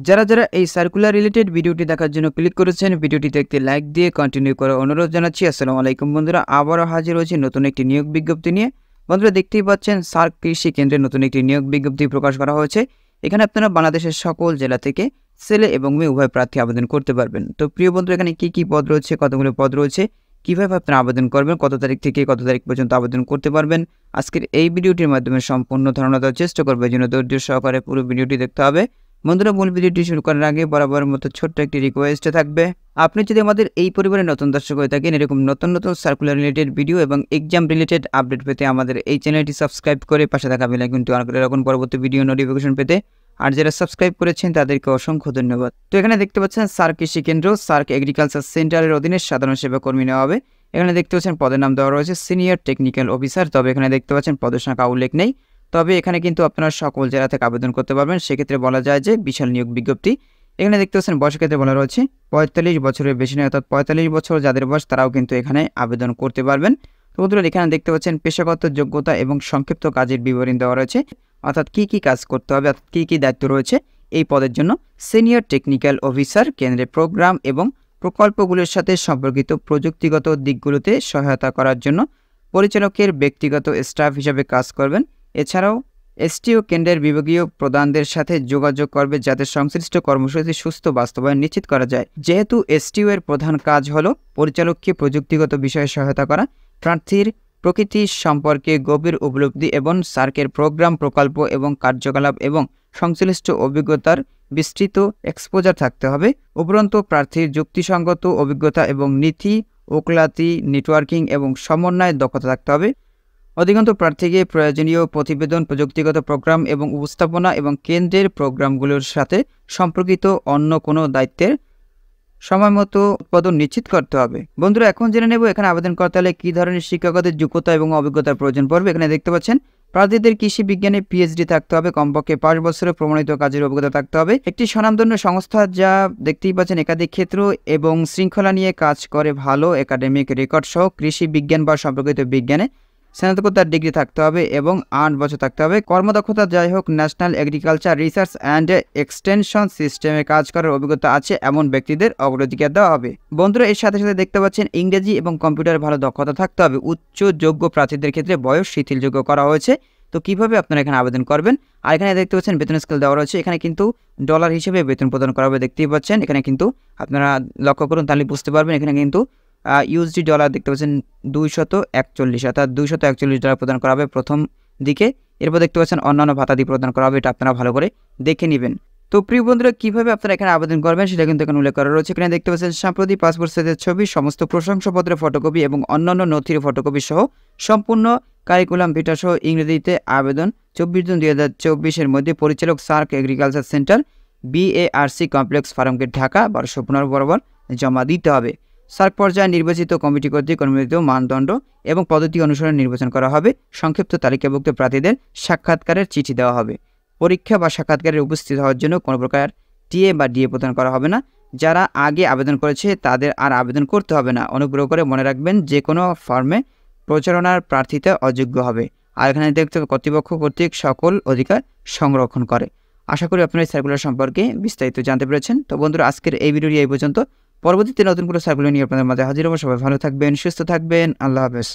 যারা এই circular related ভিডিওটি দেখার জন্য ক্লিক করেছেন, ভিডিওটিতে একটি লাইক দিয়ে কন্টিনিউ করার অনুরোধ জানাচ্ছি। আসসালামু আলাইকুম বন্ধুরা, আবারও হাজির হয়েছি নতুন একটি নিয়োগ বিজ্ঞপ্তি নিয়ে। বন্ধুরা দেখতেই পাচ্ছেন সার্ক কৃষি কেন্দ্রে নতুন একটি নিয়োগ বিজ্ঞপ্তি প্রকাশ করা হয়েছে। এখানে আপনারা বাংলাদেশের সকল জেলা থেকে ছেলে এবং মেয়ে উভয় প্রার্থী আবেদন করতে পারবেন। তো প্রিয় বন্ধুরা, এখানে কি পদ রয়েছে, কতগুলো পদ রয়েছে, কিভাবে আপনারা আবেদন করবেন, কত তারিখ থেকে কত তারিখ পর্যন্ত আবেদন করতে পারবেন, আজকের এই ভিডিওটির মাধ্যমে সম্পূর্ণ ধারণা দেওয়ার চেষ্টা করবে। এই জন্য ধৈর্য সহকারে পুরো ভিডিওটি দেখতে হবে। বন্ধুরা, মূল ভিডিওটি শুরু করার আগে বরাবরের মতো ছোট্ট একটি রিকোয়েস্ট থাকবে। আপনি যদি আমাদের এই পরিবারের নতুন দর্শক হয়ে থাকেন, এরকম নতুন সার্কুলার রিলেটেড ভিডিও এবং এক্সাম রিলেটেড আপডেট পেতে আমাদের এই চ্যানেলটি সাবস্ক্রাইব করে পাশে থাকা বেল আইকনটি অন করে রাখুন পরবর্তী ভিডিও নোটিফিকেশন পেতে। আর যারা সাবস্ক্রাইব করেছেন তাদেরকে অসংখ্য ধন্যবাদ। তো এখানে দেখতে পাচ্ছেন সার্ক কৃষি কেন্দ্র, সার্ক এগ্রিকালচার সেন্টারের অধীনে সাধারণ সেবা কর্মী নেওয়া হবে। এখানে দেখতে পাচ্ছেন পদের নাম দেওয়া রয়েছে সিনিয়র টেকনিক্যাল অফিসার। তবে এখানে দেখতে পাচ্ছেন পদের সংখ্যা উল্লেখ নেই। তবে এখানে কিন্তু আপনারা সকল জেলা থেকে আবেদন করতে পারবেন। সেক্ষেত্রে বলা যায় যে বিশাল নিয়োগ বিজ্ঞপ্তি। এখানে দেখতে পাচ্ছেন বয়সের ক্ষেত্রে বলা রয়েছে 45 বছরের বেশি নয়, অর্থাৎ 45 বছর যাদের বয়স তারাও কিন্তু এখানে আবেদন করতে পারবেন। তো বন্ধুরা, এখানে দেখতে পাচ্ছেন পেশাগত যোগ্যতা এবং সংক্ষিপ্ত কাজের বিবরণ দেওয়া রয়েছে, অর্থাৎ কি কাজ করতে হবে, অর্থাৎ কি দায়িত্ব রয়েছে এই পদের জন্য। সিনিয়র টেকনিক্যাল অফিসার কেন্দ্রে প্রোগ্রাম এবং প্রকল্পগুলোর সাথে সম্পর্কিত প্রযুক্তিগত দিকগুলোতে সহায়তা করার জন্য পরিচালকের ব্যক্তিগত স্টাফ হিসাবে কাজ করবেন। এছাড়াও এসটিও কেন্দ্রের বিভাগীয় প্রধানদের সাথে যোগাযোগ করবে যাতে সংশ্লিষ্ট কর্মসূচি সুস্থ বাস্তবায়ন নিশ্চিত করা যায়। যেহেতু এসটিও এর প্রধান কাজ হল পরিচালককে প্রযুক্তিগত বিষয়ে সহায়তা করা, প্রার্থীর প্রকৃতি সম্পর্কে গভীর উপলব্ধি এবং সার্কের প্রোগ্রাম, প্রকল্প এবং কার্যকলাপ এবং সংশ্লিষ্ট অভিজ্ঞতার বিস্তৃত এক্সপোজার থাকতে হবে। উপরন্তু প্রার্থীর যুক্তিসঙ্গত অভিজ্ঞতা এবং নীতি, ওকালতি, নেটওয়ার্কিং এবং সমন্বয়ের দক্ষতা থাকতে হবে। অধিকাংশ প্রার্থীকে প্রয়োজনীয় প্রতিবেদন, প্রযুক্তিগত প্রোগ্রাম এবং উপস্থাপনা এবং কেন্দ্রের প্রোগ্রামগুলোর সাথে সম্পর্কিত অন্য কোনো দায়িত্বের সময়মতো উৎপাদন নিশ্চিত করতে হবে। বন্ধুরা, এখন জেনে নেব এখানে আবেদন করতে হলে কী ধরনের শিক্ষাগত যোগ্যতা এবং অভিজ্ঞতার প্রয়োজন পড়বে। এখানে দেখতে পাচ্ছেন প্রার্থীদের কৃষি বিজ্ঞানে পিএইচডি থাকতে হবে, কমপক্ষে 5 বছরের প্রমাণিত কাজের অভিজ্ঞতা থাকতে হবে। একটি স্বনামধন্য সংস্থা যা দেখতেই পাচ্ছেন একাধিক ক্ষেত্র এবং শৃঙ্খলা নিয়ে কাজ করে, ভালো একাডেমিক রেকর্ড সহ কৃষি বিজ্ঞান বা সম্পর্কিত বিজ্ঞানে স্নাতকোত্তর ডিগ্রি থাকতে হবে এবং 8 বছর থাকতে হবে। কর্মদক্ষতা যাই হোক, national agriculture research and extension সিস্টেমে কাজ করার অভিজ্ঞতা আছে এমন ব্যক্তিদের অগ্রাধিকার দেওয়া হবে। বন্ধুরা, এর সাথে সাথে দেখতে পাচ্ছেন ইংরেজি এবং কম্পিউটারে ভালো দক্ষতা থাকতে হবে। উচ্চ যোগ্য প্রার্থীদের ক্ষেত্রে বয়স শিথিলযোগ্য করা হয়েছে। তো কিভাবে আপনারা এখানে আবেদন করবেন, আর এখানে দেখতে পাচ্ছেন বেতন স্কেল দেওয়া রয়েছে। এখানে কিন্তু ডলার হিসেবে বেতন প্রদান করা হবে, দেখতেই পাচ্ছেন। এখানে কিন্তু আপনারা লক্ষ্য করুন, তাহলে বুঝতে পারবেন। এখানে কিন্তু ইউএসডি ডলার দেখতে পাচ্ছেন 241, অর্থাৎ $241 প্রদান করা হবে প্রথম দিকে। এরপর দেখতে পাচ্ছেন অন্যান্য ভাতাদি প্রদান করা হবে। এটা আপনারা ভালো করে দেখে নেবেন। তো প্রিয় বন্ধুরা, কীভাবে আপনারা এখানে আবেদন করবেন সেটা কিন্তু এখানে উল্লেখ করা রয়েছে। এখানে দেখতে পাচ্ছেন সাম্প্রতিক পাসপোর্ট সাইজের ছবি, সমস্ত প্রশংসাপত্রের ফটোকপি এবং অন্যান্য নথির ফটোকপি সহ সম্পূর্ণ কারিকুলাম ভিটা সহ ইংরেজিতে আবেদন 24/2/2024 মধ্যে পরিচালক, SAARC agriculture centre, BARC complex, Farmgate, Dhaka 1215 বরাবর জমা দিতে হবে। সার্ক পর্যায়ে নির্বাচিত কমিটি কর্তৃক অনুমোদিত মানদণ্ড এবং পদ্ধতি অনুসরণে নির্বাচন করা হবে। সংক্ষিপ্ত তালিকাভুক্ত প্রার্থীদের সাক্ষাৎকারের চিঠি দেওয়া হবে। পরীক্ষা বা সাক্ষাৎকারে উপস্থিত হওয়ার জন্য কোনো প্রকার টিএ বা ডিএ প্রদান করা হবে না। যারা আগে আবেদন করেছে তাদের আর আবেদন করতে হবে না। অনুগ্রহ করে মনে রাখবেন, যে কোনো ফর্মে প্রচারণার প্রার্থীতে অযোগ্য হবে। আর এখানে দেখতে কর্তৃপক্ষ কর্তৃক সকল অধিকার সংরক্ষণ করে। আশা করি আপনারা এই সার্কুলার সম্পর্কে বিস্তারিত জানতে পেরেছেন। তো বন্ধুরা, আজকের এই ভিডিওটি এই পর্যন্ত। পরবর্তীতে নতুন কোনো সার্কুলার নিয়ে আপনাদের মাঝে হাজির হবো। সবাই ভালো থাকবেন, সুস্থ থাকবেন। আল্লাহ হাফেজ।